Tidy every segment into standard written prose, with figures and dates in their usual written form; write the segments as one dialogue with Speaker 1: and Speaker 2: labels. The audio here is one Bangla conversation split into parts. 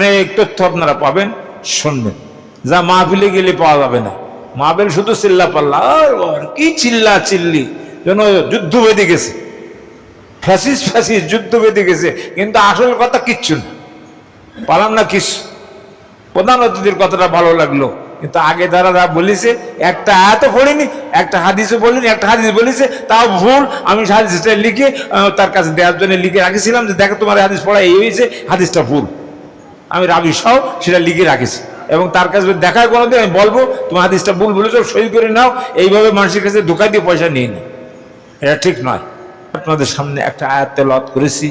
Speaker 1: অনেক তথ্য আপনারা পাবেন, শুনবেন, যা মাহফিলে গেলে পাওয়া যাবে না। মাহফিল শুধু চিল্লা পাল্লা, আর কি চিল্লা চিল্লি, যেন যুদ্ধ বেঁধে গেছে, ফ্যাসিস ফ্যাসিস যুদ্ধ বেঁধে গেছে, কিন্তু আসল কথা কিচ্ছু না, পালাম না কিছু। প্রধান অতিথির কথাটা ভালো লাগলো, কিন্তু আগে যারা বলেছে একটা আয়াতও পড়িনি, একটা হাদিসও বলিনি, একটা হাদিস বলেছে তাও ভুল। আমি হাদিসটা লিখে তার কাছে দেওয়ার জন্য লিখে রাখেছিলাম যে দেখো তোমার হাদিস পড়া এই হয়েছে, হাদিসটা ভুল। আমি রাবি সহ সেটা লিখে রাখেছি, এবং তার কাছে দেখার কোনোদিন আমি বলবো তোমার হাদিসটা ভুল বলেছ, সই করে নাও। এইভাবে মানুষের কাছে ধোঁকা দিয়ে পয়সা নিয়ে নাও, এটা ঠিক নয়। আপনাদের সামনে একটা আয়াত তেলাওয়াত করেছি,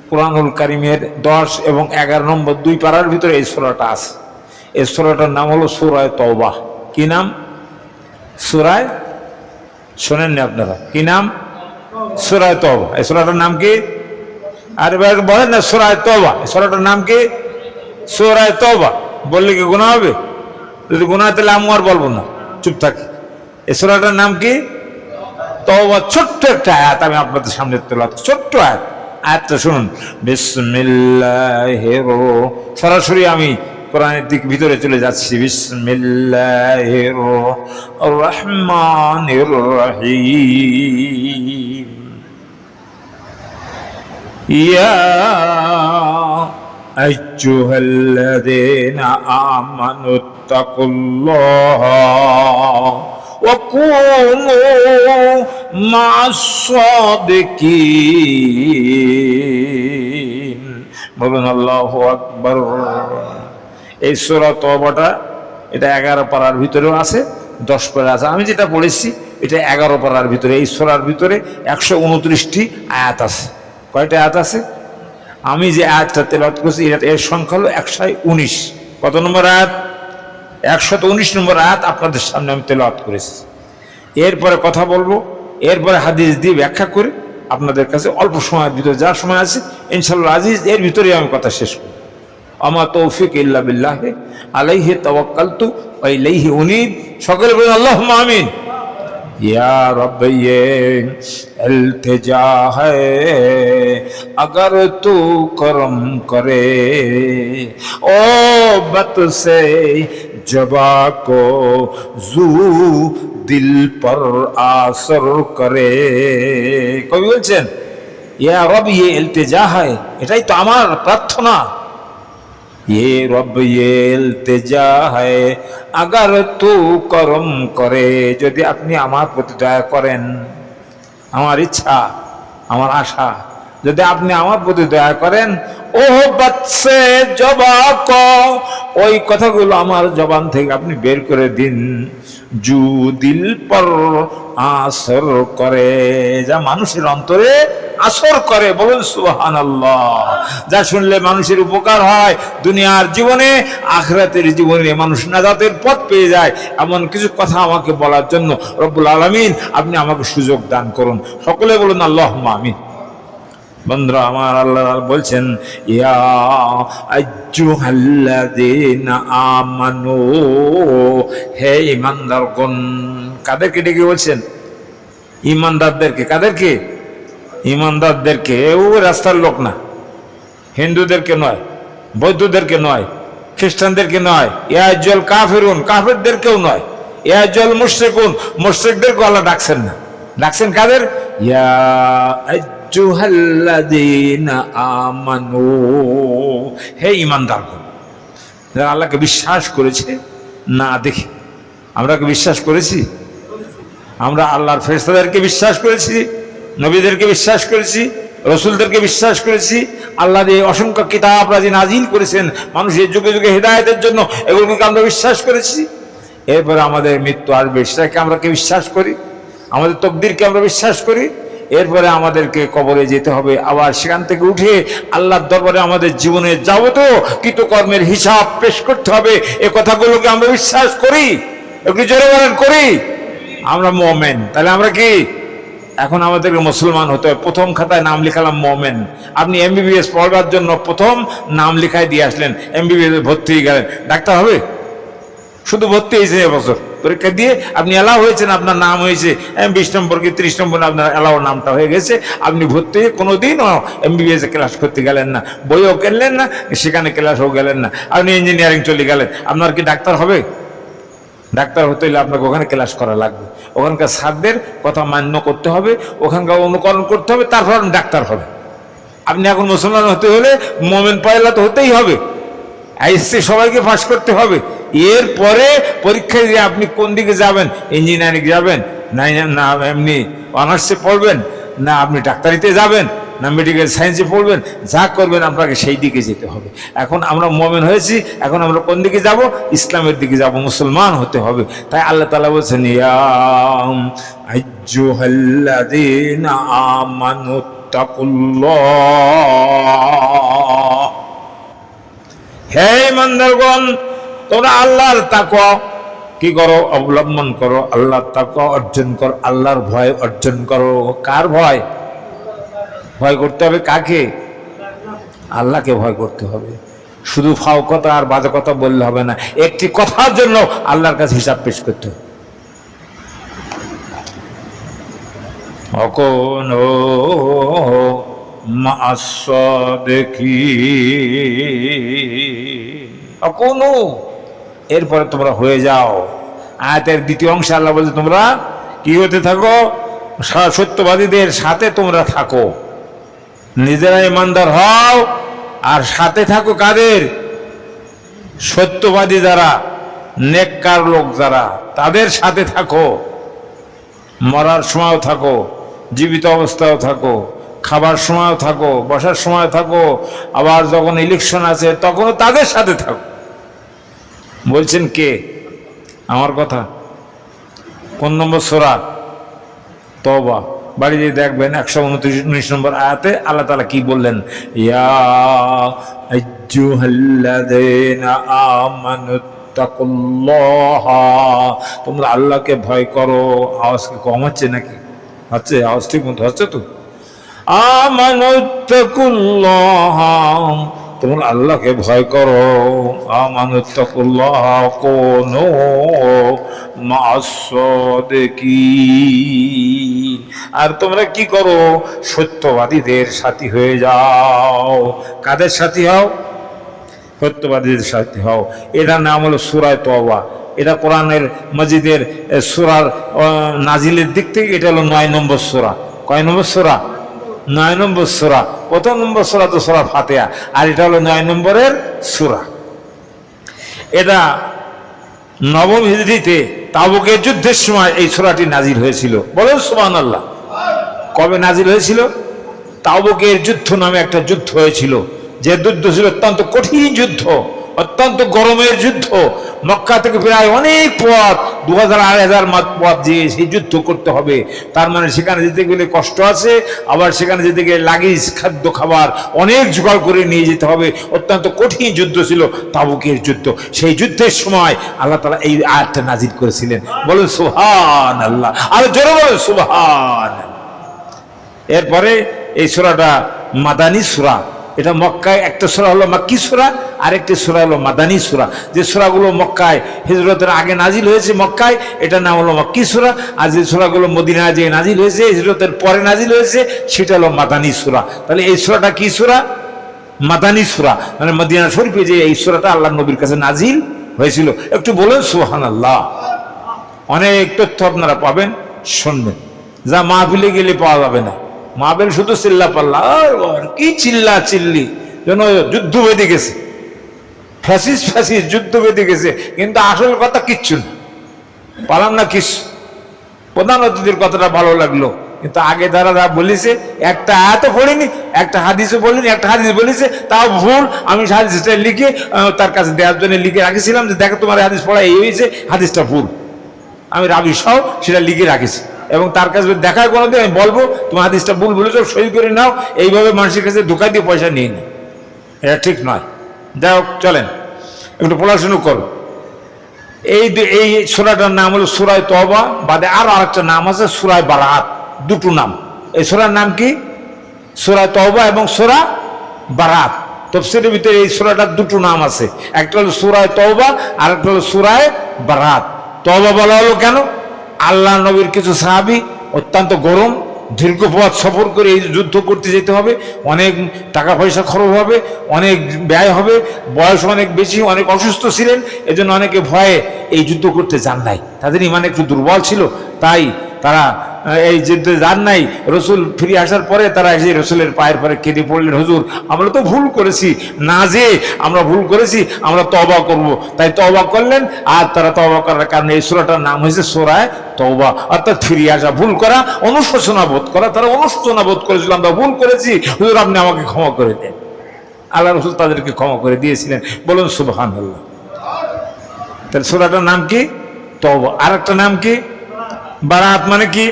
Speaker 1: কুরআনুল কারীমের 10 এবং 11 নম্বর 2 পারার ভিতরে এই সূরাটা আছে। এই সূরাটার নাম হলো সূরা তওবা। কি নাম? সূরা, শোনেননি আপনারা? কি নাম? সূরা তওবা। এই সূরাটার নাম কি? আর বলেন না, সূরা তওবা। এই সূরাটার নাম কি? সূরা তওবা। বললে কি গুনাহ হবে? যদি গুনাহ তাহলে আমি আর বলবো না, চুপ থাকি। এই সূরাটার নাম কি? তওবা। ছোট্ট একটা আয়াত আমি আপনাদের সামনে তেলাওয়াত, ছোট্ট আয়াত। আয়াতটা শুনুন। বিসমিল্লাহির, সরাসরি আমি কোরআনের দিক ভিতরে চলে যাচ্ছি। বিসমিল্লাহির রহমানির রহিম। ইয়া আইয়ুহাল্লাযীনা আমানুত্তাকুল্লাহা ওয়া কুনু মা'আস সাদিকিন। বলুন আল্লাহু আকবার। এই সূরা তওবাটা এটা 11 পারার ভিতরেও আছে, 10 পারা আছে। আমি যেটা পড়েছি এটা 11 পারার ভিতরে। এই সূরার ভিতরে 129টি আয়াত আছে। কয়টা আয়াত আছে? আমি যে আয়াতটা তেলাওয়াত করেছি এর সংখ্যা হলো 119। কত নম্বর আয়াত? 119 নম্বর আয়াত আপনাদের সামনে আমি তেলাওয়াত করেছি। এরপরে কথা বলবো, এরপরে হাদিস দিয়ে ব্যাখ্যা করে আপনাদের কাছে অল্প সময়ের ভিতরে, যা সময় আছে ইনশাআল্লাহ আজিজ এর ভিতরে আমি কথা শেষ করব। আমা তৌফিক ইল্লা বিল্লাহ, আলাইহি তাওয়াক্কালতু ওয়া ইলাইহি উনীব। সকলে বলুন আল্লাহুম্মা আমিন। या रब ये इल्तिजा है अगर तू करम करे, ओ बत से जबा को जू दिल पर आसर करे। কবি বলছেন ইয়া রব ये इल्तिजा है, এটাই তো আমার প্রার্থনা। ये रब ये इल्तिजा है अगर तू करम करे, যদি আপনি আমার প্রতি দয়া করেন, আমার ইচ্ছা, আমার আশা, যদি আপনি আমার প্রতি দয়া করেন, ও বাচ্চে জবাক, ওই কথাগুলো আমার জবান থেকে আপনি বের করে দিন। জু দিল পর আসর করে, যা মানুষের অন্তরে আসর করে। বলুন সুবহানাল্লাহ। যা শুনলে মানুষের উপকার হয়, দুনিয়ার জীবনে আখিরাতের জীবনে মানুষ নাজাতের পথ পেয়ে যায়, এমন কিছু কথা আমাকে বলার জন্য রব্বুল আলামিন আপনি আমাকে সুযোগ দান করুন। সকলে বলুন আল্লাহুম্মা আমিন। বন্ধুরা আমার, আল্লাহ বলছেন ইয়া আইয়ুহাল্লাযীনা আমানু, হে ঈমানদারগণ। কাদেরকে ডেকে বলছেন? ঈমানদারদেরকে। কাদেরকে? ঈমানদারদেরকে। ও রাস্তার লোক না, হিন্দুদেরকে নয়, বৌদ্ধদেরকে নয়, খ্রিস্টানদেরকে নয়, ইয়া আইয়ুহাল কাফিরুন, কাফিরদেরকেও নয়, ইয়া আইয়ুহাল মুশরিকুন, মুশরিকদেরকে আল্লাহ ডাকছেন না। ডাকছেন কাদের? ইয়া আইয়ুহাল্লাযীনা আমানু, হে ঈমানদারগণ। যারা আল্লাহকে বিশ্বাস করেছে না দেখে। আমরা কি বিশ্বাস করেছি? আমরা আল্লাহর ফেরেশতাদেরকে বিশ্বাস করেছি, নবীদেরকে বিশ্বাস করেছি, রসুলদেরকে বিশ্বাস করেছি। আল্লাহ যে অসংখ্য কিতাব রাজি নাজিল করেছেন মানুষের যুগে যুগে হেদায়েতের জন্য, এগুলোকে আমরা বিশ্বাস করেছি। এরপরে আমাদের মৃত্যু আসবে, সেটাকে আমরা কি বিশ্বাস করি? আমাদের তকদিরকে আমরা বিশ্বাস করি। এরপরে আমাদেরকে কবরে যেতে হবে, আবার সেখান থেকে উঠে আল্লাহর দরবারে আমাদের জীবনের যাবতীয় কৃতকর্মের হিসাব পেশ করতে হবে। এই কথাগুলোকে আমরা বিশ্বাস করি। একটু জোরে বলেন, করি। আমরা মুমিন। তাহলে আমরা কি? এখন আমাদেরকে মুসলমান হতে হবে। প্রথম খাতায় নাম লিখালাম মুমিন। আপনি এমবিবিএস পড়বার জন্য প্রথম নাম লিখাই দিয়ে আসলেন, এমবিবিএস ভর্তি হয়ে গেলেন, ডাক্তার হবে? শুধু ভর্তি হয়েছে এবছর। পরীক্ষা দিয়ে আপনি এলাও হয়েছেন, আপনার নাম হয়েছে 20 নম্বর কি 30 নম্বর আপনার এলাও নামটা হয়ে গেছে, আপনি ভর্তি হয়ে কোনোদিনও MBBS ক্লাস করতে গেলেন না, বইও কিনলেন না, সেখানে ক্লাসও গেলেন না, আপনি ইঞ্জিনিয়ারিং চলে গেলেন, আপনার কি ডাক্তার হবে? ডাক্তার হতে হলে আপনাকে ওখানে ক্লাস করা লাগবে, ওখানকার স্যারদের কথা মান্য করতে হবে, ওখানকার অনুকরণ করতে হবে, তারপর আপনি ডাক্তার হবে। আপনি এখন মুসলমান হতে হলে মোমেন পয়লা তো হতেই হবে, আইএসসি সবাইকে পাস করতে হবে। এরপরে পরীক্ষা দিয়ে আপনি কোন দিকে যাবেন, ইঞ্জিনিয়ারিং যাবেন না এমনি অনার্সে পড়বেন, না আপনি ডাক্তারিতে যাবেন, না মেডিকেল সায়েন্সে পড়বেন, যা করবেন আপনাকে সেই দিকে যেতে হবে। এখন আমরা মোমেন হয়েছি, এখন আমরা কোন দিকে যাব? ইসলামের দিকে যাব, মুসলমান হতে হবে। তাই আল্লাহ তাআলা বলছেন, ইয়া আইয়ুহাল্লাযীনা আমানুত্তাকুল্লাহ, হে ইমানদারগণ তোমরা আল্লাহর তাকওয়া কি করো? অবলম্বন করো, আল্লাহর তাকওয়া অর্জন করো, আল্লাহর ভয় অর্জন করো। কার ভয়? ভয় করতে হবে কাকে? আল্লাহকে ভয় করতে হবে। শুধু ফাও কথা আর বাজে কথা বললে হবে না, একটি কথার জন্য আল্লাহর কাছে হিসাব পেশ করতে হবে। অকোনো দেখি অকোনো, এরপরে তোমরা হয়ে যাও। আয়াতের দ্বিতীয় অংশে আল্লাহ বলছে তোমরা কি হতে থাকো? সত্যবাদীদের সাথে তোমরা থাকো, নিজেরা ইমানদার হও আর সাথে থাকো কাদের? সত্যবাদী যারা, নেককার লোক যারা, তাদের সাথে থাকো। মরার সময়ও থাকো, জীবিত অবস্থাও থাকো, খাবার সময়ও থাকো, বসার সময় থাকো, আবার যখন ইলেকশন আছে তখনও তাদের সাথে থাকো। বলছেন কে? আমার কথা। কোন নম্বর সূরা? তওবা। বাড়ি দিয়ে দেখবেন 129 নম্বর আয়াতে আল্লাহ তাআলা কি বললেন? ইয়া আইয়ুহাল্লাযীনা আমানুত্তাকুল্লাহ, তোমরা আল্লাহকে ভয় করো। আওয়াজ কি কম হচ্ছে নাকি? হচ্ছে? আওয়াজ ঠিক মতো হচ্ছে তো? আমানুত্তাকুল্লাহ, তোমরা আল্লাহকে ভয় করো। আমানুত্তাকুল্লাহ কুনু মা'আস-সাদিকিন, আর তোমরা কি করো? সত্যবাদীদের সাথী হয়ে যাও। কাদের সাথী হও? সত্যবাদীদের সাথী হও। এটার নাম হলো সূরা তওবা। এটা কোরআনের মাজিদের সূরার নাজিলের দিক থেকে এটা হলো 9 নম্বর সূরা। কয় নম্বর সূরা? 9 নম্বর সূরা। প্রথম নম্বর সূরা তো সূরা ফাতিহা, আর এটা হলো 9 নম্বরের সূরা। এটা নবম হিজরিতে তাবুকের যুদ্ধের সময় এই সূরাটি নাজিল হয়েছিল। বলেন সুবহানাল্লাহ। কবে নাজিল হয়েছিল? তাবুকের যুদ্ধ নামে একটা যুদ্ধ হয়েছিল, যে যুদ্ধ ছিল অত্যন্ত কঠিন যুদ্ধ, অত্যন্ত গরমের যুদ্ধ। মক্কা থেকে প্রায় অনেক পথ, 2000-2500 পথ যে সেই যুদ্ধ করতে হবে। তার মানে সেখানে যেতে গেলে কষ্ট আছে, আবার সেখানে যেতে গেলে লাগেজ, খাদ্য, খাবার অনেক জোগাড় করে নিয়ে যেতে হবে। অত্যন্ত কঠিন যুদ্ধ ছিল তাবুকের যুদ্ধ। সেই যুদ্ধের সময় আল্লাহ তাআলা এই আয়াতটা নাজিল করেছিলেন। বলেন সুবহানাল্লাহ, আর জোরে বলেন সুবহানাল্লাহ। এরপরে এই সূরাটা মাদানী সূরা। এটা মক্কায় একটা সূরা হলো মাক্কি সূরা, আর একটি সূরা হলো মাদানী সূরা। যে সূরাগুলো মক্কায় হিজরতের আগে নাজিল হয়েছে মক্কায়, এটার নাম হলো মাক্কি সূরা। আর যে সূরাগুলো মদিনায় যে নাজিল হয়েছে, হিজরতের পরে নাজিল হয়েছে, সেটা হলো মাদানী সূরা। তাহলে এই সূরাটা কি সূরা? মাদানী সূরা। মানে মদিনা শরীফে যে এই সূরাটা আল্লাহর নবীর কাছে নাজিল হয়েছিল। একটু বলেন সুবহানাল্লাহ। অনেক তথ্য আপনারা পাবেন, শুনবেন, যা মাহফিলে গেলে পাওয়া যাবে না। মাহফিল শুধু চিল্লা পাল্লা, কি চিল্লা চিল্লি, যেন যুদ্ধ বেঁধে গেছে, ফ্যাসিস ফ্যাসিস যুদ্ধ বেঁধে গেছে, কিন্তু আসল কথা কিচ্ছু না। পালাম না কিছু। প্রধান অতিথির কথাটা ভালো লাগলো, কিন্তু আগে যারা বলেছে একটা আয়াতও পড়িনি, একটা হাদিসও বলিনি, একটা হাদিস বলেছে তাও ভুল। আমি হাদিসটা লিখে তার কাছে দেওয়ার জন্য লিখে রাখেছিলাম যে দেখো তোমার হাদিস পড়া এই হয়েছে, হাদিসটা ভুল। আমি রাবি সহ সেটা লিখে রাখেছি, এবং তার কাছে দেখার কোনোদিন আমি বলবো তোমার হাদিসটা ভুল বলেছ, সই করে নাও। এইভাবে মানুষের কাছে ধোকা দিয়ে পয়সা নিয়ে নি, এটা ঠিক নয়। যাই হোক, চলেন একটু পড়াশুনো করো। এই সূরাটার নাম হলো সূরা তওবা, বাদে আরো আরেকটা নাম আছে সূরা বারাত। দুটো নাম। এই সূরার নাম কি? সূরা তওবা এবং সূরা বারাত। তাফসীরের ভিতরে এই সূরাটার দুটো নাম আছে, একটা হলো সূরা তওবা আর একটা হলো সূরা বারাত। তওবা বলা হলো কেন? আল্লাহ নবীর কিছু সাহাবী অত্যন্ত গরম, দীর্ঘ পথ সফর করে এই যুদ্ধ করতে যেতে হবে, অনেক টাকা পয়সা খরচ হবে, অনেক ব্যয় হবে, বয়স অনেক বেশি, অনেক অসুস্থ ছিলেন, এজন্য অনেকে ভয়ে এই যুদ্ধ করতে যান নাই। তাদের ইমান একটু দুর্বল ছিল, তাই তারা এই যুদ্ধে যান নাই। রসুল ফিরে আসার পরে তারা এসে রসুলের পায়ের পরে কেঁদে পড়লেন, হুজুর আমরা তো ভুল করেছি, না যে আমরা ভুল করেছি, আমরা তওবা করব। তাই তওবা করলেন, আর তারা তওবা করার কারণে এই সূরাটার নাম হয়েছে সূরা তওবা, অর্থাৎ ফিরে আসা, ভুল করা, অনুশোচনা বোধ করা। তারা অনুশোচনা বোধ করেছিল, আমরা ভুল করেছি, হুজুর আপনি আমাকে ক্ষমা করে দেন। আল্লাহ রসুল তাদেরকে ক্ষমা করে দিয়েছিলেন। বলুন সুবহানাল্লাহ। তাহলে সূরাটার নাম কি? তওবা। আর একটা নাম কি? বারাত। মানে কি?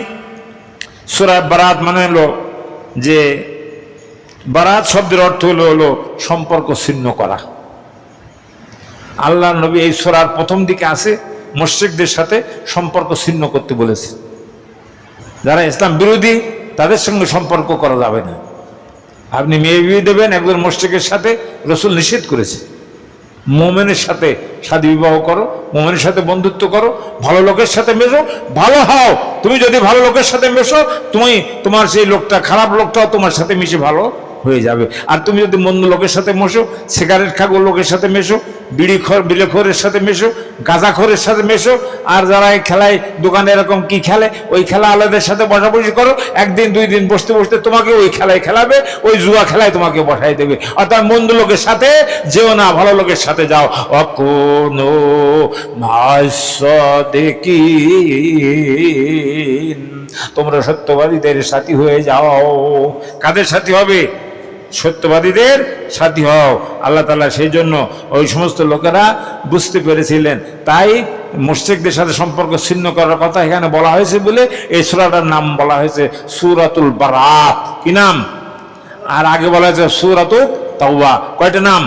Speaker 1: সূরা বারাত মানে হলো যে, বারাত শব্দের অর্থ হলো সম্পর্ক ছিন্ন করা। আল্লাহ নবী এই সূরার প্রথম দিকে আছে মুশরিকদের সাথে সম্পর্ক ছিন্ন করতে বলেছে। যারা ইসলাম বিরোধী তাদের সঙ্গে সম্পর্ক করা যাবে না। আপনি মেয়ে বিয়ে দেবেন একজন মুশরিকের সাথে, রাসূল নিষেধ করেছে। মুমিনের সাথে শাদী বিবাহ করো, মুমিনের সাথে বন্ধুত্ব করো, ভালো লোকের সাথে মেশো, ভালো হও। তুমি যদি ভালো লোকের সাথে মেশো, তোমার সেই লোকটা, খারাপ লোকটাও তোমার সাথে মিশে ভালো হয়ে যাবে। আর তুমি যদি মন্দ লোকের সাথে মেশো, সিগারেট খাগো লোকের সাথে মেশো, বিড়িখোরের সাথে মেশো, গাঁজাখোরের সাথে মেশো, আর যারা এই খেলায় দোকানে এরকম কি খেলে, ওই খেলা আলাদের সাথে বসাবসি করো, একদিন দুই দিন বসতে বসতে তোমাকে ওই খেলায় খেলাবে, ওই জুয়া খেলায় তোমাকে বসাই দেবে। অর্থাৎ মন্দ লোকের সাথে যেও না, ভালো লোকের সাথে যাও। অকুনো মাসাদিকিন, তোমরা সত্যবাদীদের সাথী হয়ে যাও। কাদের সাথী হবে? সত্যবাদীদের সাথী হও। আল্লাহ তাআলা সেই জন্য ওই সমস্ত লোকেরা বুঝতে পেরেছিলেন, তাই মুশরিকদের সাথে সম্পর্ক ছিন্ন করার কথা এখানে বলা হয়েছে বলে এই সূরাটার নাম বলা হয়েছে সূরাতুল বারাত। কি নাম? আর আগে বলা হয়েছে সূরাতুত তাওবা। কয়টা নাম?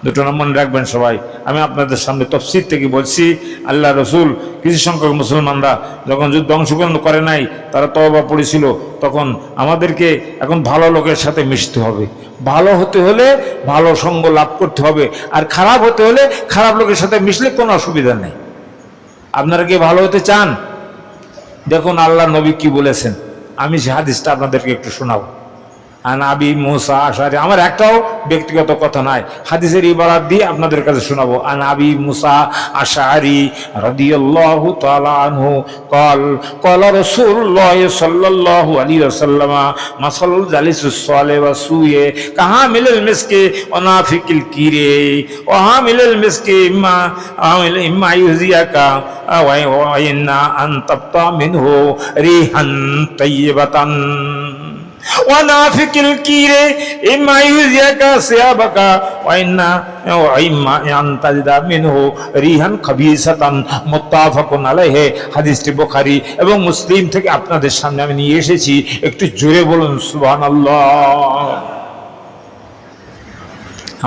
Speaker 1: দুটো নাম মনে রাখবেন সবাই। আমি আপনাদের সামনে তাফসীর থেকে বলছি, আল্লাহ রসুল কিছু সংখ্যক মুসলমানরা যখন যুদ্ধ অংশগ্রহণ করে নাই, তারা তওবা পড়েছিল, তখন আমাদেরকে এখন ভালো লোকের সাথে মিশতে হবে। ভালো হতে হলে ভালো সঙ্গ লাভ করতে হবে, আর খারাপ হতে হলে খারাপ লোকের সাথে মিশলে কোনো অসুবিধা নেই। আপনারা কি ভালো হতে চান? দেখুন আল্লাহ নবী কি বলেছেন, আমি সে হাদিসটা আপনাদেরকে একটু শোনাবো। আন আবি মুসা আশআরী, আমার একটাও ব্যক্তিগত কথা নাই, হাদিসের ইবারাত দিয়ে আপনাদের কাছে শোনাবো। আন আবি মুসা আশআরী রাদিয়াল্লাহু তাআলা আনহু قال قال رسول الله صلى الله عليه وسلم مثل الجالس الصالح والسوء كحامل المسك ونافخ الكير وحامل المسك إما يؤذيك وإن أن تبتع منه ريحا طيبة ونافخ الكير إما يؤذيك ثيابك وإما أن تجد منه ريحا خبيثة متفق عليه। হাদিসটি বুখারী এবং মুসলিম থেকে আপনাদের সামনে আমি নিয়ে এসেছি। একটু জোরে বলুন সুবহানাল্লাহ।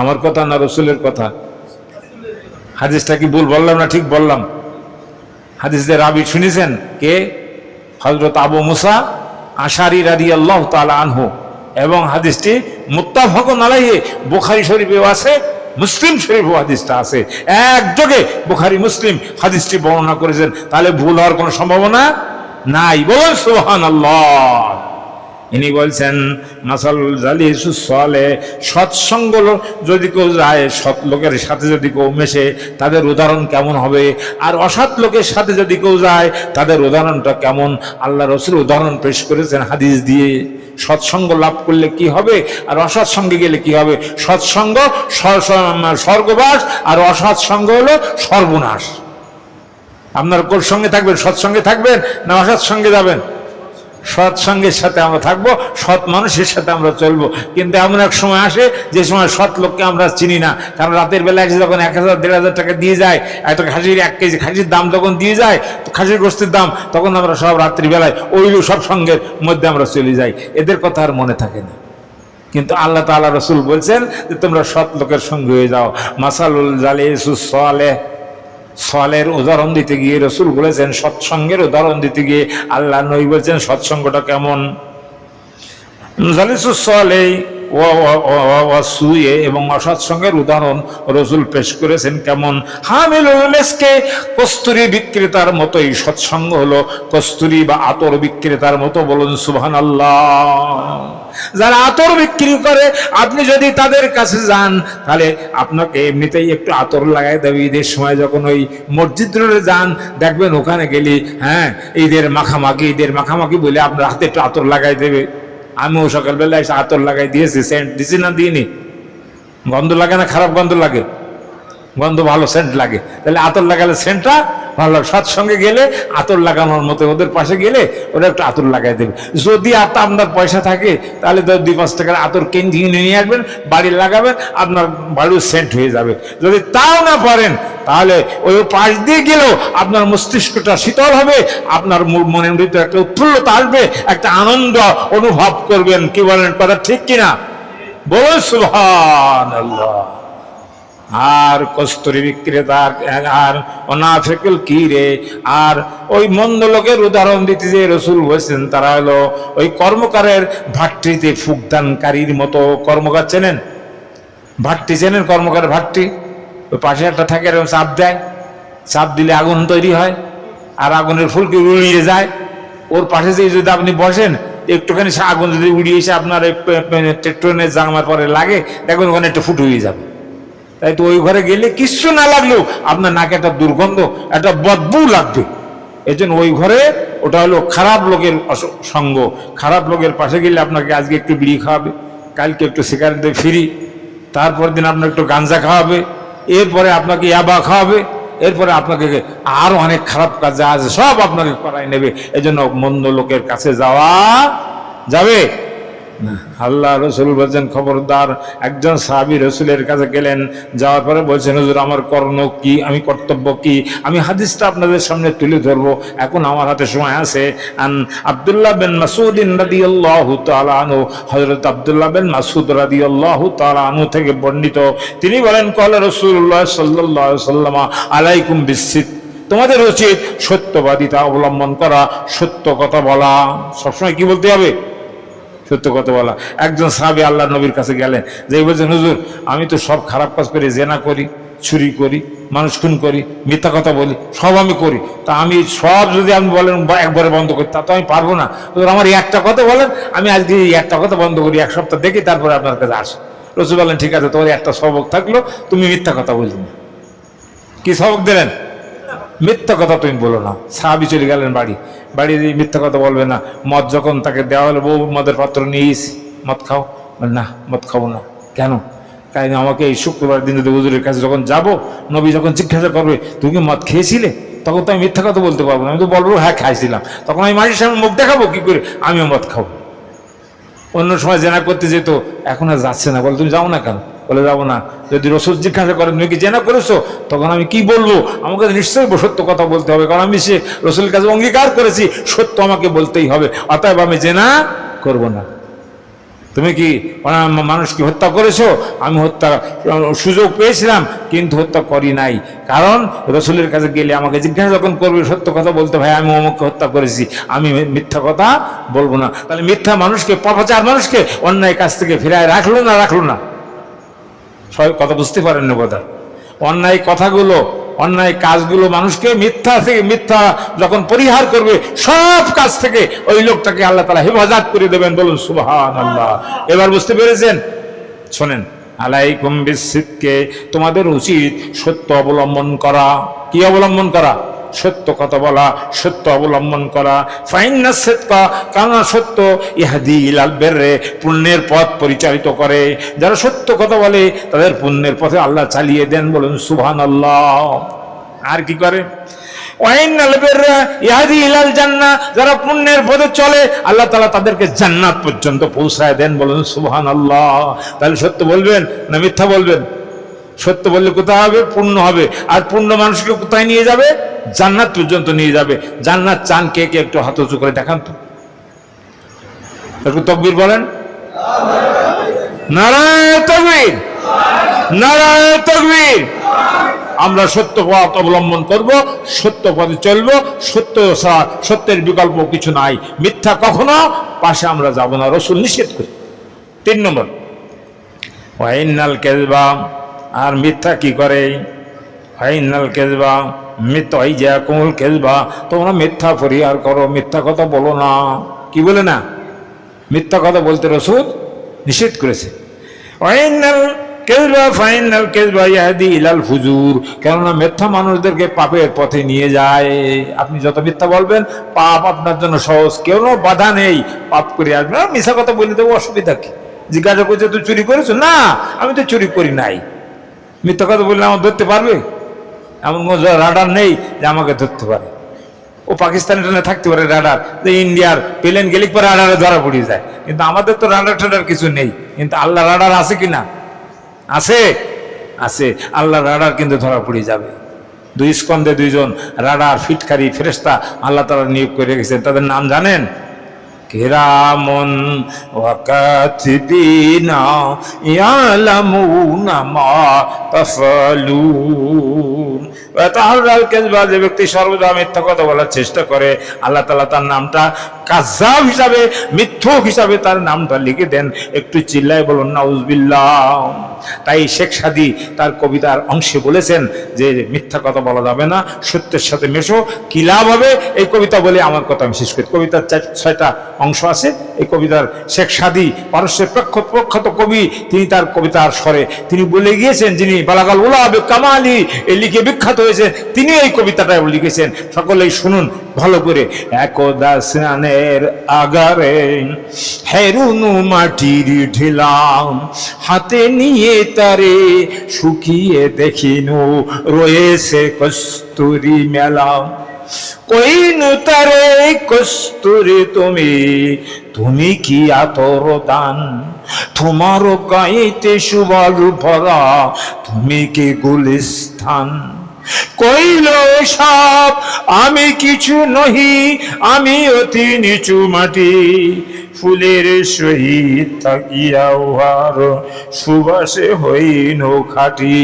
Speaker 1: আমার কথা না রাসূলের কথা? হাদিসটা কি ভুল বললাম না ঠিক বললাম? হাদিসের রাবী শুনেছেন কে? হযরত আবু মুসা আশআরী রাদিয়াল্লাহু তাআলা আনহু, এবং হাদিসটি মুত্তাফাকুন আলাইহি, বুখারী শরীফেও আছে, মুসলিম শরীফেও হাদিসটা আছে। একযোগে বুখারী মুসলিম হাদিসটি বর্ণনা করেছেন, তাহলে ভুল হওয়ার কোনো সম্ভাবনা নাই। বলুন সুবহানাল্লাহ। ইনি বলছেন মাসালুল জালিসুস সালেহ, সৎসঙ্গ যদি কেউ যায়, সৎ লোকের সাথে যদি কেউ মেশে, তাদের উদাহরণ কেমন হবে, আর অসৎ লোকের সাথে যদি কেউ যায় তাদের উদাহরণটা কেমন, আল্লাহ রাসূল উদাহরণ পেশ করেছেন হাদিস দিয়ে। সৎসঙ্গ লাভ করলে কি হবে আর অসৎ সঙ্গে গেলে কি হবে? সৎসঙ্গ স্বর্গবাস, আর অসৎ সঙ্গ হলো সর্বনাশ। আপনার কোন সঙ্গে থাকবেন? সৎসঙ্গে থাকবেন না অসৎ সঙ্গে যাবেন? সৎসঙ্গের সাথে আমরা থাকবো, সৎ মানুষের সাথে আমরা চলবো। কিন্তু এমন এক সময় আসে যে সময় সৎ লোককে আমরা চিনি না, কারণ রাতের বেলা এসে যখন 1000-1500 টাকা দিয়ে যায়, একটা খাসির 1 কেজি খাসির দাম যখন দিয়ে যায়, তো খাসির গোস্তের দাম, তখন আমরা সব রাত্রিবেলায় ওই সব সঙ্গের মধ্যে আমরা চলে যাই, এদের কথা আর মনে থাকে না। কিন্তু আল্লাহ তাআলা রাসূল বলছেন যে তোমরা সৎ লোকের সঙ্গে হয়ে যাও। মাসালুল জালিসুস সালেহ, সলের উদাহরণ দিতে গিয়ে রাসূল বলেছেন সৎসঙ্গের উদাহরণ দিতে গিয়ে আল্লাহ নবী বলছেন সৎসঙ্গটা কেমন। জালিসুস সালেহ সুয়ে এবং অসৎসঙ্গের উদাহরণ রসুল পেশ করেছেন। কেমন? হামিলুল মিসকে, কস্তুরী বিক্রেতার মতোই সৎসঙ্গ হলো কস্তুরী বা আতর বিক্রেতার মতো। বলুন সুবহানাল্লাহ। যারা আতর বিক্রি করে আপনি যদি তাদের কাছে যান তাহলে আপনাকে এমনিতেই একটু আতর লাগাই দেবে। ঈদের সময় যখন ওই মসজিদ রোডে যান দেখবেন ওখানে গেলে হ্যাঁ ঈদের মাখামাখি বলে আপনার হাতে একটু আতর লাগাই দেবে। আমিও সকালবেলা এসে আতর লাগাই দিয়েছি, সেন্ট দিছি না দিইনি? গন্ধ লাগে না? খারাপ গন্ধ লাগে? গন্ধ ভালো, সেন্ট লাগে। তাহলে আতর লাগালে সেন্টটা ভালো। সৎসঙ্গে গেলে আতর লাগানোর মতো ওদের পাশে গেলে ওরা একটু আতর লাগাই দেবে। যদি আপনার পয়সা থাকে তাহলে 2-5 টাকার আতর কিনে নিয়ে আসবেন, বাড়ি লাগাবেন, আপনার বাড়ির সেন্ট হয়ে যাবে। যদি তাও না পারেন তাহলে ওই পাশ দিয়ে গেলেও আপনার মস্তিষ্কটা শীতল হবে, আপনার মনের ভিতরে একটা উৎফুল্লতা আসবে, একটা আনন্দ অনুভব করবেন। কি বলেন, কথা ঠিক কিনা? বলুন সুবহানাল্লাহ। আর কস্তুরী বিক্রেতা আর অনাফিকুল কিরে, আর ওই মন্দ লোকের উদাহরণ দিতে যে রসুল বলছেন তারা হলো ওই কর্মকারের ভাট্টিতে ফুকদানকারীর মতো। কর্মকার চেনেন? ভাট্টি চেনেন? কর্মকার ভাট্টি ওই পাশে একটা থাকে, এরকম চাপ দেয়, চাপ দিলে আগুন তৈরি হয় আর আগুনের ফুলকি উড়িয়ে যায়। ওর পাশে যে যদি আপনি বসেন একটুখানি আগুন যদি উড়িয়ে এসে আপনার ট্রেনের জামার পরে লাগে দেখবেন ওখানে একটু ফুট হয়ে যাবে। তাই তো ওই ঘরে গেলে কিচ্ছু না লাগলেও আপনার নাকে একটা দুর্গন্ধ, একটা বদবু লাগবে। এই জন্য ওই ঘরে ওটা হলো খারাপ লোকের সঙ্গ। খারাপ লোকের পাশে গেলে আপনাকে আজকে একটু বিড়ি খাওয়াবে, কালকে একটু সিগারেট দিয়ে ফ্রি, তারপর দিন আপনার একটু গাঞ্জা খাওয়াবে, এরপরে আপনাকে ইয়াবা খাওয়াবে, এরপরে আপনাকে আরো অনেক খারাপ কাজ যা আছে সব আপনাকে করাই নেবে। এই জন্য মন্দ লোকের কাছে যাওয়া যাবে না। আল্লাহ রসুল বলছেন খবরদার। একজন সাহাবী রসুলের কাছে গেলেন, যাওয়ার পরে বলছেন হুজুর আমার করণীয় কি, আমি কর্তব্য কি? আমি হাদিসটা আপনাদের সামনে তুলে ধরবো, এখন আমার হাতে সময় আছে। আন আব্দুল্লাহ বিন মাসউদ রাদিয়াল্লাহু তাআলা আনহু, হযরত আব্দুল্লাহ বিন মাসউদ রাদিয়াল্লাহু তাআলা আনহু থেকে বর্ণিত, তিনি বলেন ক্বালা রাসূলুল্লাহ সাল্লাল্লাহু আলাইহি ওয়াসাল্লাম আলাইকুম বিসসিদক, তোমাদের উচিত সত্যবাদিতা অবলম্বন করা, সত্য কথা বলা। সবসময় কি বলতে হবে? সত্য কথা বলা। একজন সাহাবী আল্লাহ নবীর কাছে গেলেন, যে বলছেন হুজুর আমি তো সব খারাপ কাজ করি, জেনা করি, চুরি করি, মানুষ খুন করি, মিথ্যা কথা বলি, সব আমি করি। তা আমি সব যদি আপনি বলেন একবারে বন্ধ করি তা তো আমি পারবো না। আমার একটা কথা বলেন, আমি আজকে একটা কথা বন্ধ করি, 1 সপ্তাহ দেখি তারপরে আপনার কাছে আসি। রসুল বলেন ঠিক আছে, তোমার একটা সবক থাকলো, তুমি মিথ্যা কথা বললি না। কি সবক দিলেন? মিথ্যা কথা তুমি বলো না। সাহাবী চলে গেলেন বাড়ি, বাড়ি মিথ্যা কথা বলবে না। মদ যখন তাকে দেওয়া হলো, বউ মদের পাত্র নিয়েছি, মদ খাও? না মদ খাবো না। কেন? কারণ আমাকে এই শুক্রবার দিন যদি হুজুরের কাছে যখন যাব, নবী যখন জিজ্ঞাসা করবে তুমি কি মদ খেয়েছিলে, তখন তো আমি মিথ্যা কথা বলতে পারবো না। আমি তো বলবো হ্যাঁ খাইছিলাম, তখন আমি মাঝে সামনে মুখ দেখাবো কি করে আমিও মদ খাবো। অন্য সময় জেনা করতে যেত, এখন আর যাচ্ছে না। বলে তুমি যাও না কেন? বলে যাবো না। যদি রসুল জিজ্ঞাসা করেন তুমি কি জেনা করেছো, তখন আমি কি বলবো? আমাকে নিশ্চয়ই সত্য কথা বলতে হবে, কারণ আমি সে রসুলের কাছে অঙ্গীকার করেছি সত্য আমাকে বলতেই হবে, অতএব আমি জেনা করব না। তুমি কি মানুষকে হত্যা করেছো? আমি হত্যা সুযোগ পেয়েছিলাম কিন্তু হত্যা করি নাই, কারণ রসুলের কাছে গেলে আমাকে জিজ্ঞাসা যখন করবে সত্য কথা বলতে, ভাই আমি অমুককে হত্যা করেছি, আমি মিথ্যা কথা বলবো না। তাহলে মিথ্যা মানুষকে, পাপাচার মানুষকে অন্যায় কাজ থেকে ফিরায় রাখলো না রাখলো না? সবাই কথা বুঝতে পারেন না কথা। অন্যায় কথাগুলো, অন্যায় কাজগুলো মানুষকে মিথ্যা যখন পরিহার করবে সব কাজ থেকে ওই লোকটাকে আল্লাহ তাআলা হেফাজত করে দেবেন। বলুন সুবহানাল্লাহ। এবার বুঝতে পেরেছেন? শোনেন, আলাইকুম বিসসিদকে, তোমাদের উচিত সত্য অবলম্বন করা। কি অবলম্বন করা? সত্য কথা বলা, সত্য অবলম্বন করা। ফাইন্নাস সিদকা, কারণ সত্য ইহদি ইলাল বিররে, পুণ্যের পথ পরিচালিত করে। যারা সত্য কথা বলে তাদের পুণ্যের পথে আল্লাহ চালিয়ে দেন। বলুন সুবহানাল্লাহ। আর কি করে? ওয়াইনাল বিররা ইহদি ইলাল জান্নাহ, যারা পুণ্যের পথে চলে আল্লাহ তাআলা তাদেরকে জান্নাত পর্যন্ত পৌঁছায় দেন। বলুন সুবহানাল্লাহ। তাহলে সত্য বলবেন না মিথ্যা বলবেন? সত্য বললে কোথায় হবে? পূর্ণ হবে। আর পূর্ণ মানুষকে কোথায় নিয়ে যাবে? জান্নাত পর্যন্ত নিয়ে যাবে। জান্নাত চান কে কে? একটু হাত উঁচু করে দেখান তো, একটু তাকবীর বলেন। নারায়ে তাকবীর, নারায়ে তাকবীর। আমরা সত্য পথ অবলম্বন করব, সত্য পথে চলবো, সত্যের বিকল্প কিছু নাই। মিথ্যা কখনো পাশে আমরা যাব না, রাসূল নিষেধ করে। 3 নম্বর, ওয়াইনাল কেজবা, আর মিথ্যা কি করে, ওয়াইনাল কেজবা মিথ্যা হয়ে যায় কোমল কেজবা, তোমরা মিথ্যা পরিহার করো, মিথ্যা কথা বলো না। কি বলে না? মিথ্যা কথা বলতে রাসূল নিষেধ করেছে। ওয়াইনাল কেজবা ফাইনাল কেজবা ইয়াহদি ইলাল ফুজুর, কেননা মিথ্যা মানুষদেরকে পাপের পথে নিয়ে যায়। আপনি যত মিথ্যা বলবেন পাপ আপনার জন্য সহজ, কোনো বাধা নেই, পাপ করে আসবে। মিথ্যা কথা বলে দেবো, অসুবিধা কি? জিজ্ঞাসা করছে তুই চুরি করেছো? না, আমি তো চুরি করি নাই। মিথ্যা কথা বললে আমার ধরতে পারবে? এমন রাডার নেই যে আমাকে ধরতে পারে। ও পাকিস্তানের জন্য থাকতে পারে রাডার, যে ইন্ডিয়ার প্লেন গেলে পরে রাডারে ধরা পড়ে যায়, কিন্তু আমাদের তো রাডার টাডার কিছু নেই। কিন্তু আল্লাহ রাডার আছে কিনা? আছে, আছে। আল্লাহ রাডার কিন্তু ধরা পড়ে যাবে। দুই স্কন্ধে দুইজন রাডার ফিটকারী ফেরেশতা আল্লাহ তাআলা নিয়োগ করে রেখেছেন, তাদের নাম জানেন? কিরামুন ওয়া কাতিবিনা ইয়ালামুনা মা তাফআলুন। ওয়া তাহারাল কাযবা, যে ব্যক্তি সর্বদা মিথ্যা কথা বলার চেষ্টা করে, আল্লাহ তাআলা তার নামটা কাযযাব হিসাবে, মিথ্যুক হিসাবে তার নামটা লিখে দেন। একটু চিল্লায় বলুন নাউযুবিল্লাহ। তাই শেখ সাদী তার কবিতার অংশে বলেছেন যে মিথ্যা কথা বলা যাবে না, সত্যের সাথে মেশো। কি লাভ হবে? এই কবিতা বলে আমার কথা আমি শেষ করি। কবিতার 6টা অংশ আছে এই কবিতার। শেখ সাদী পারস্যের প্রখ্যাত কবি, তিনি তার কবিতার স্বরে তিনি বলে গিয়েছেন, যিনি বালাগাল উলা কামালি এই লিখে বিখ্যাত হয়েছে, তিনি এই কবিতাটা লিখেছেন। সকলেই শুনুন ভালো করে। একদা স্নানের আগারে হেরুনু মাটির ঢেলাম, হাতে নিয়ে তারে শুকিয়ে দেখিনু রয়েছে কস্তুরি মেলা। কইনু তারে কস্তুরি তুমি, তুমি কি আতর দান, তোমার গাইতে সুবল ভরা, তুমি কি গুলিস্তান। কইল সাপ আমি কিছু নহি, আমি অতি নিচু মাটি, ফুলের সহিত থাকিয়া উহার সুবাসে হইন খাটি।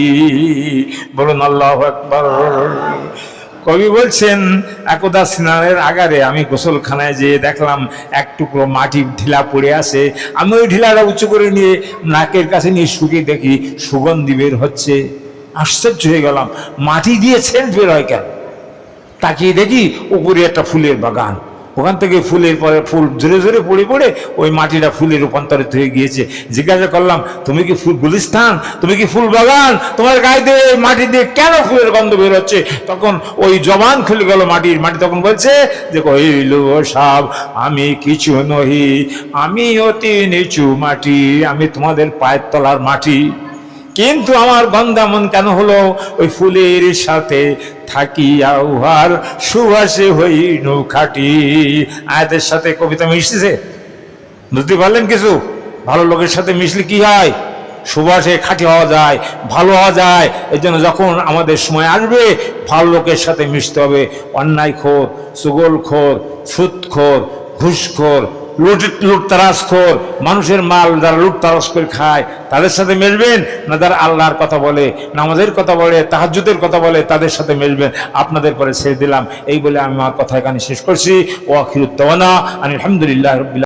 Speaker 1: বলুন আল্লাহু আকবার। কবি বলছেন, একদা স্নানের আগারে আমি গোসলখানায় যেয়ে দেখলাম এক টুকরো মাটির ঢিলা পড়ে আছে। আমি ওই ঢিলাটা উঁচু করে নিয়ে নাকের কাছে নিয়ে শুকিয়ে দেখি সুগন্ধি বের হচ্ছে। আশ্চর্য হয়ে গেলাম, মাটি দিয়ে সেন্ট বের হয় কেন? তাকিয়ে দেখি উপরে একটা ফুলের বাগান, ওখান থেকে ফুলের পরে ফুল ঝরে ঝরে পড়ে পড়ে ওই মাটিটা ফুলে রূপান্তরিত হয়ে গিয়েছে। জিজ্ঞাসা করলাম, তুমি কি ফুল গুলিস্তান, তুমি কি ফুল বাগান, তোমার গায়ে দিয়ে মাটি দিয়ে কেন ফুলের গন্ধ বের হচ্ছে? তখন ওই জবান খুলে গেল মাটির। মাটি তখন বলছে যে কইল সাব আমি কিছু নহি, আমি অতি নিচু মাটি, আমি তোমাদের পায়ের তলার মাটি। কিন্তু আমার গন্ধ এমন কেন হলো? ওই ফুলের সাথে থাকিয়া উহার সুবাসে হইনু খাটি। আয়াতের সাথে কবিতা মিশতেছে, বুঝতে পারলেন কিছু? ভালো লোকের সাথে মিশলে কি হয়? সুবাসে খাঁটি হওয়া যায়, ভালো হওয়া যায়। এই জন্য যখন আমাদের সময় আসবে ভালো লোকের সাথে মিশতে হবে। অন্যায়খোর, চুগলখোর, সুদখোর, ঘুষখোর, লুটতারাজখোর, মানুষের মাল যারা লুটতারাজ করে খায় তাদের সাথে মিশবেন না? যারা আল্লাহর কথা বলে, নামাজের কথা বলে, তাহাজ্জুদের কথা বলে, তাদের সাথে মিশবেন। আপনাদের পরে ছেড়ে দিলাম। এই বলে আমি আমার কথা এখানে শেষ করছি। ওয়া আখিরুদ দাওয়ানা আলহামদুলিল্লাহি রাব্বিল